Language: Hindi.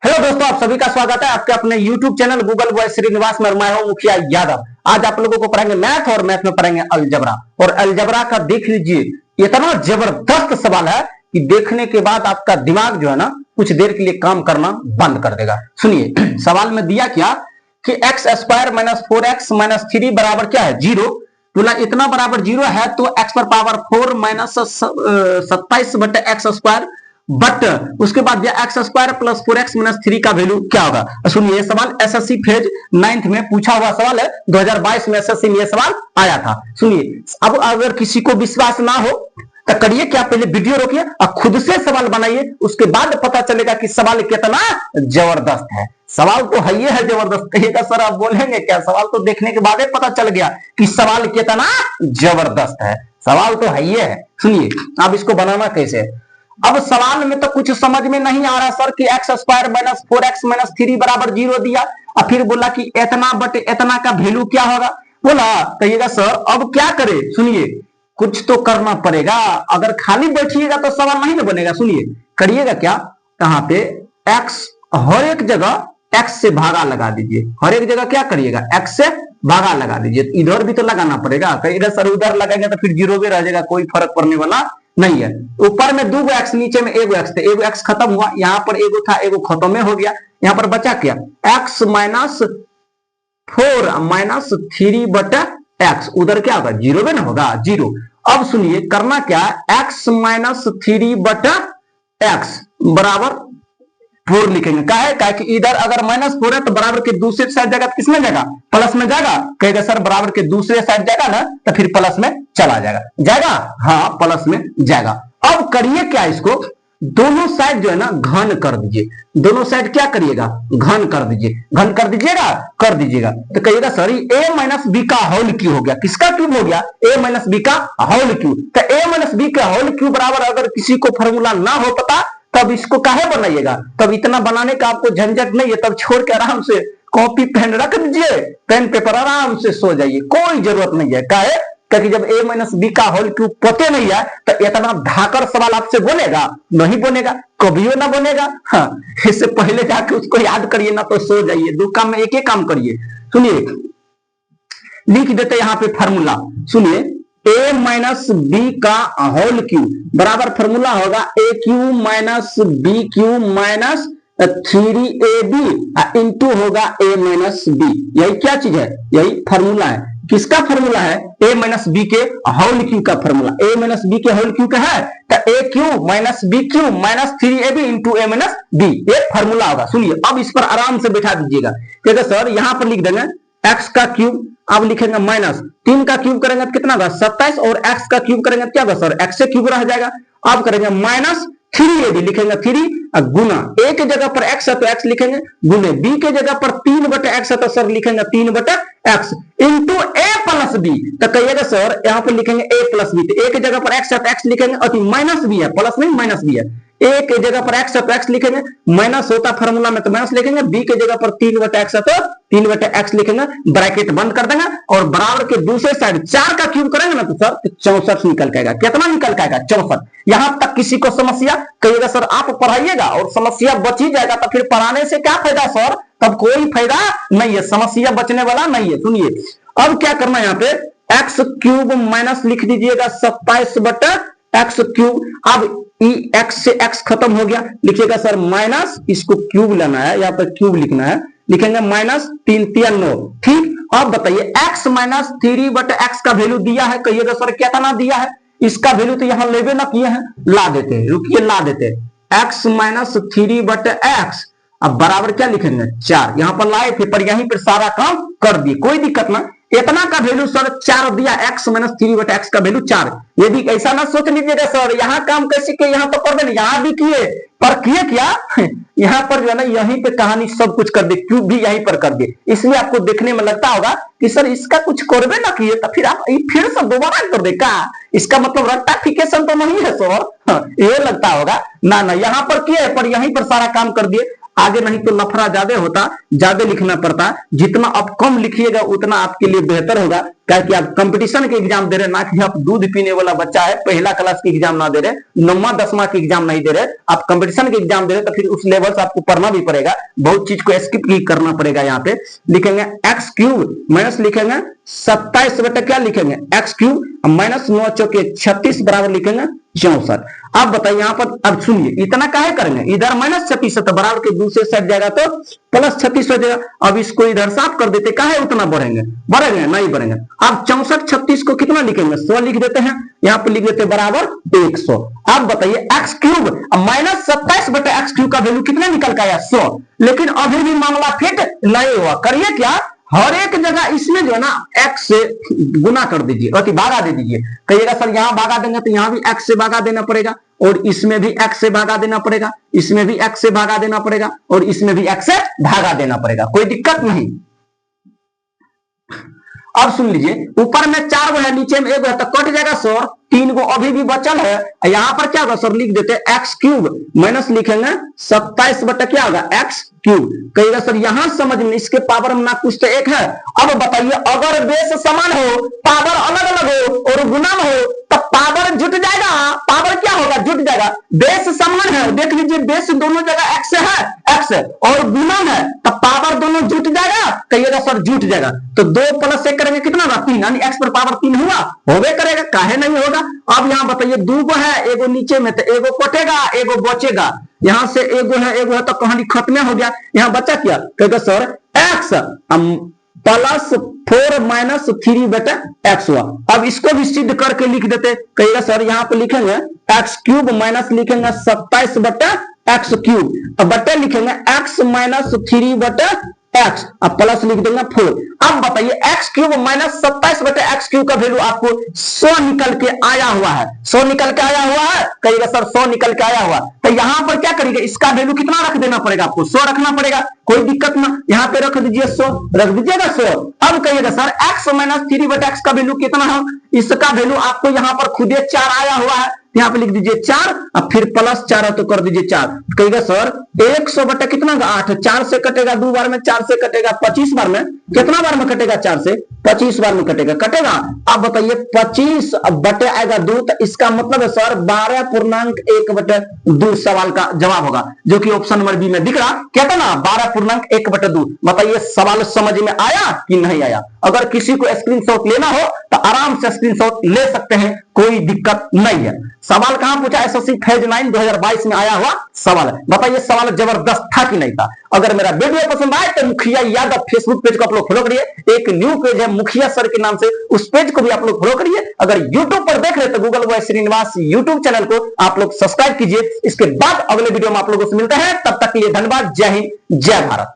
हेलो दोस्तों, आप सभी का स्वागत है आपके अपने YouTube channel Google boy Srinivas में। मैं हूं मुखिया यादव। आज आप लोगों को पढ़ाएंगे मैथ और मैथ में पढ़ेंगे अलजबरा। और अलजबरा का देख लीजिए, इतना जबरदस्त सवाल है कि देखने के बाद आपका दिमाग जो है ना कुछ देर के लिए काम करना बंद कर देगा। सुनिए सवाल में दिया क्या कि x square minus 4x minus 3 बराबर क्या है 0। बोला इतना बराबर 0 है तो x पर पावर 4 माइनस 27 बटे एक्स स्क्वायर बट उसके बाद x square plus 4x minus 3 का वैल्यू क्या होगा। सुनिए ये सवाल एसएससी फेज 9th में पूछा हुआ सवाल है। 2022 में एसएससी में ये सवाल आया था। सुनिए अब अगर किसी को विश्वास ना हो तो करिए क्या, पहले वीडियो रोकिए और खुद से सवाल बनाइए, उसके बाद पता चलेगा कि सवाल कितना जबरदस्त है। सवाल तो है ही है जबरदस्त। कहिएगा सर आप बोलेंगे क्या, सवाल तो देखने के बाद ही पता चल गया कि सवाल कितना जबरदस्त है। सवाल तो है ही है। सुनिए अब इसको बनाना कैसे। अब सवाल में तो कुछ समझ में नहीं आ रहा सर कि x square minus 4x minus 3 बराबर 0 दिया और फिर बोला कि इतना बटे इतना का वैल्यू क्या होगा। बोला कहिएगा सर अब क्या करे। सुनिए कुछ तो करना पड़ेगा, अगर खाली बैठिएगा तो सवाल नहीं ना बनेगा। सुनिए करिएगा क्या, यहाँ पे x हर एक जगह x से भागा लगा दीजिए। हर एक जगह क्या करिएगा, x से भागा लगा दीजिए। इधर भी तो लगाना पड़ेगा, कहिएगा सर उधर लगाएंगे तो फिर 0 भी रह जाएगा, कोई फर्क पड़ने वाला नहीं है। ऊपर में 2 एक्स नीचे में 1 एक्स थे, 1 एक्स खत्म हुआ, यहाँ पर 1 था 1 खत्म में हो गया। यहाँ पर बचा क्या, x माइनस 4 माइनस 3 बटा एक्स, उधर क्या होगा 0 में ना होगा 0। अब सुनिए करना क्या, x माइनस 3 बटा एक्स बराबर 4 लिखेंगे। क्या है कि इधर अगर माइनस 4 है तो बराबर के दूसरे साइड जाएगा तो किसमें जाएगा, प्लस में जाएगा। कहेगा सर बराबर के दूसरे साइड जाएगा ना तो फिर प्लस में चला जाएगा, जाएगा हाँ प्लस में जाएगा। अब करिए क्या, इसको दोनों साइड जो है ना घन कर दीजिए। दोनों साइड क्या करिएगा, घन कर दीजिए। घन कर दीजिएगा, कर दीजिएगा तो कहिएगा सर a माइनस बी का होल क्यूब हो गया। किसका क्यूब हो गया, a माइनस बी का होल क्यूब। तो a माइनस बी का होल क्यूब बराबर अगर किसी को फॉर्मूला ना हो पता तब इसको काहे बनाइएगा, तब इतना बनाने का आपको झंझट नहीं है। तब छोड़ के आराम से कॉपी पेन रख दीजिए, पेन पेपर आराम से सो जाइए, कोई जरूरत नहीं है। काहे क्योंकि जब a माइनस बी का होल क्यूब पते नहीं है तो इतना ढाकर सवाल आपसे बोलेगा नहीं, बोलेगा कभी ना बोलेगा। हाँ इससे पहले जाके उसको याद करिए ना तो सो जाइए। 2 काम में एक ही काम करिए। सुनिए लिख देते यहाँ पे फॉर्मूला। सुनिए a माइनस बी का होल क्यूब बराबर फॉर्मूला होगा a cube minus B cube minus 3ab into होगा a माइनस बी। यही क्या चीज है, यही फॉर्मूला है। किसका फॉर्मूला है, a माइनस बी के होल क्यूब का फॉर्मूला। a माइनस बी के होल क्यूब का है तो a cube minus B cube minus 3ab into a minus B, ये फॉर्मूला होगा। सुनिए अब इस पर आराम से बैठा दीजिएगा। कहते सर यहाँ पर लिख देंगे x का क्यूब, अब लिखेंगे माइनस 3 का क्यूब करेंगे तो कितना होगा 27 और x का क्यूब करेंगे तो क्या होगा सर x से क्यूब रह जाएगा। अब करेंगे माइनस 3ab लिखेंगे 3 गुना a के जगह पर x है तो x लिखेंगे, गुने b के जगह पर 3 बटे x है तो सर लिखेंगे 3 बटे x into a plus b। तो कहिएगा सर यहाँ पर लिखेंगे a प्लस b, तो a के जगह पर x है तो x लिखेंगे और माइनस b है, प्लस नहीं माइनस b है। a के जगह पर x है तो x लिखेंगे, माइनस होता फॉर्मूला में तो माइनस लिखेंगे। b के जगह पर 3 बटे x है तो 3 बटे x लिखेंगे, ब्रैकेट बंद कर देंगे और बराबर के दूसरे साइड 4 का क्यूब करेंगे ना तो सर 64 निकल के आएगा। कितना निकल के आएगा 64। यहां तक किसी को समस्या, कहिएगा सर आप पढ़ाइएगा और समस्या बच ही जाएगा तो फिर पढ़ाने से क्या फायदा सर, तब कोई फायदा नहीं है, समस्या बचने वाला नहीं है। सुनिए अब क्या करना है, यहाँ पे एक्स क्यूब माइनस लिख दीजिएगा 27 बटे एक्स क्यूब। अब एक्स से एक्स खत्म हो गया, लिखिएगा सर माइनस, इसको क्यूब लेना है, यहाँ पर क्यूब लिखना है, लिखेंगे माइनस 3 3 9। ठीक अब बताइए x माइनस 3 बटे एक्स का वैल्यू दिया है, कहिएगा सर क्या ना दिया है, इसका वैल्यू तो यहाँ लेवे ना किए हैं, ला देते हैं, रुकिए ला देते हैं। x माइनस 3 बटे एक्स अब बराबर क्या लिखेंगे 4, यहाँ पर लाए थे पर यहीं पर सारा काम कर दिए, कोई दिक्कत ना। इतना का वैल्यू सर 4 दिया, x माइनस 3 बटे एक्स का वैल्यू 4। ये भी ऐसा ना सोच लीजिएगा सर यहाँ काम कैसे किए, यहाँ तो कर देना, यहाँ भी किए पर किए क्या यहाँ पर जो है ना यहीं पे कहानी सब कुछ कर दे, क्यूब भी यहीं पर कर दे, इसलिए आपको देखने में लगता होगा कि सर इसका कुछ करबे ना किए तो फिर आप फिर से दोबारा कर दे का, इसका मतलब रेक्टिफिकेशन तो नहीं है सर। ये लगता होगा ना ना यहाँ पर किए पर यहीं पर सारा काम कर दिए। आगे नहीं तो लफड़ा ज्यादा होता, ज्यादा लिखना पड़ता। जितना आप कम लिखिएगा उतना आपके लिए बेहतर होगा, क्योंकि आप कंपटीशन के एग्जाम दे रहे, ना कि आप दूध पीने वाला बच्चा है, पहला क्लास के एग्जाम ना दे रहे, 9वां 10वां के एग्जाम नहीं दे रहे, आप कंपटीशन के एग्जाम दे रहे, तो फिर उस लेवल से आपको पढ़ना भी पड़ेगा, बहुत चीज को स्किप भी करना पड़ेगा। यहाँ पे लिखेंगे एक्स क्यूब माइनस लिखेंगे 27 बटे क्या लिखेंगे एक्स क्यूब माइनस 9 चौके 36 बराबर लिखेंगे 64। अब बताइए यहाँ पर, अब सुनिए इतना काहे करेंगे, इधर माइनस 36 है तो बराबर के दूसरे साइड जाएगा तो प्लस 36 हो जाएगा। अब इसको इधर साफ कर देते, काहे उतना बढ़ेंगे, बढ़ेंगे नहीं बढ़ेंगे। अब 64 36 को कितना लिखेंगे 100 लिख देते हैं, यहाँ पे लिख देते बराबर 100। अब बताइए एक्स क्यूब माइनस 27 बटे एक्स क्यूब का वैल्यू कितना निकल के आया 100, लेकिन अभी भी मामला फिट नहीं हुआ। करिए क्या, हर एक जगह इसमें जो है ना x से गुना कर दीजिए, अति भागा दे दीजिए। कहिएगा सर यहां भागा देंगे तो यहां भी x से भागा देना पड़ेगा, और इसमें भी x से भागा देना पड़ेगा, इसमें भी x से भागा देना पड़ेगा, और इसमें भी x से भागा देना पड़ेगा, कोई दिक्कत नहीं। अब सुन लीजिए, ऊपर में 4 गो है, नीचे में 1 है, तो कट जाएगा सर, 3 गो अभी भी बचल है। यहां पर क्या होगा सर, लिख देते एक्स क्यूब माइनस लिखेंगे 27 बटा क्या होगा एक्स क्यूब। कहिएगा सर यहां समझ में इसके पावर में ना कुछ तो एक है। अब बताइए अगर बेस समान हो, पावर अलग अलग हो और गुणन हो, तो पावर जुट जाएगा, पावर क्या होगा जुट जाएगा। बेस समान है, देख लीजिए बेस दोनों जगह एक्स है, एक्स है, और गुणन है तो पावर दोनों जुट जाएगा। कहिएगा सर जुट जाएगा, तो 2 + 1 करेंगे कितना होगा 3, यानी एक्स पर पावर 3 हुआ, होवे करेगा, काहे नहीं होगा। अब यहाँ बताइए 2 गो है, एगो नीचे में, तो एगो कटेगा एगो बचेगा। यहां से एगो है तो कहानी खत्म हो गया। यहां बचा क्या, कहेगा सर एक्स +4 - 3 बटा एक्स हुआ। अब इसको भी सिद्ध करके लिख देते, कहिएगा सर यहाँ पे लिखेंगे एक्स क्यूब माइनस लिखेंगे 27 बटा एक्स क्यूब, अब बटे लिखेंगे एक्स - 3 बटा एक्स, अब प्लस लिख देंगे 4। अब बताइए एक्स क्यूब माइनस 27 बटे एक्स क्यूब का वैल्यू आपको 100 निकल के आया हुआ है, 100 निकल के आया हुआ है। कहिएगा सर 100 निकल के आया हुआ, तो यहाँ पर क्या करिएगा, इसका वैल्यू कितना रख देना पड़ेगा आपको, 100 रखना पड़ेगा, कोई दिक्कत ना। यहाँ पे रख दीजिए 100, रख दीजिएगा 100। अब कहिएगा सर एक्स - 3 बटे एक्स का वैल्यू कितना है, इसका वैल्यू आपको यहाँ पर खुद 4 आया हुआ है, यहाँ पे लिख दीजिए 4, अब फिर +4 है तो कर दीजिए 4। कहिएगा सर 100 बटा कितना 8, 4 से कटेगा 2 बार में, 4 से कटेगा 25 बार में, कितना बार में कटेगा 4 से 25 बार में कटेगा। अब बताइए 25 बटे आएगा 2, तो इसका मतलब है सर 12.1/2 सवाल का जवाब होगा, जो कि ऑप्शन नंबर बी में दिख रहा, कहता ना 12.1/2। बताइए सवाल समझ में आया कि नहीं आया। अगर किसी को स्क्रीनशॉट लेना हो तो आराम से स्क्रीनशॉट ले सकते हैं, कोई दिक्कत नहीं है। सवाल कहां पूछा, एसएससी फेज 9 2022 में आया हुआ सवाल है। बताइए सवाल जबरदस्त था कि नहीं था। अगर मेरा वीडियो पसंद आए तो मुखिया यादव फेसबुक पेज को आप लोग फॉलो करिए, एक न्यू पेज है मुखिया सर के नाम से, उस पेज को भी आप लोग फॉलो करिए। अगर यूट्यूब पर देख रहे तो Google boy Srinivas YouTube channel को आप लोग सब्सक्राइब कीजिए। इसके बाद अगले वीडियो में आप लोगों से मिलते हैं, तब तक के लिए धन्यवाद। जय हिंद, जय भारत।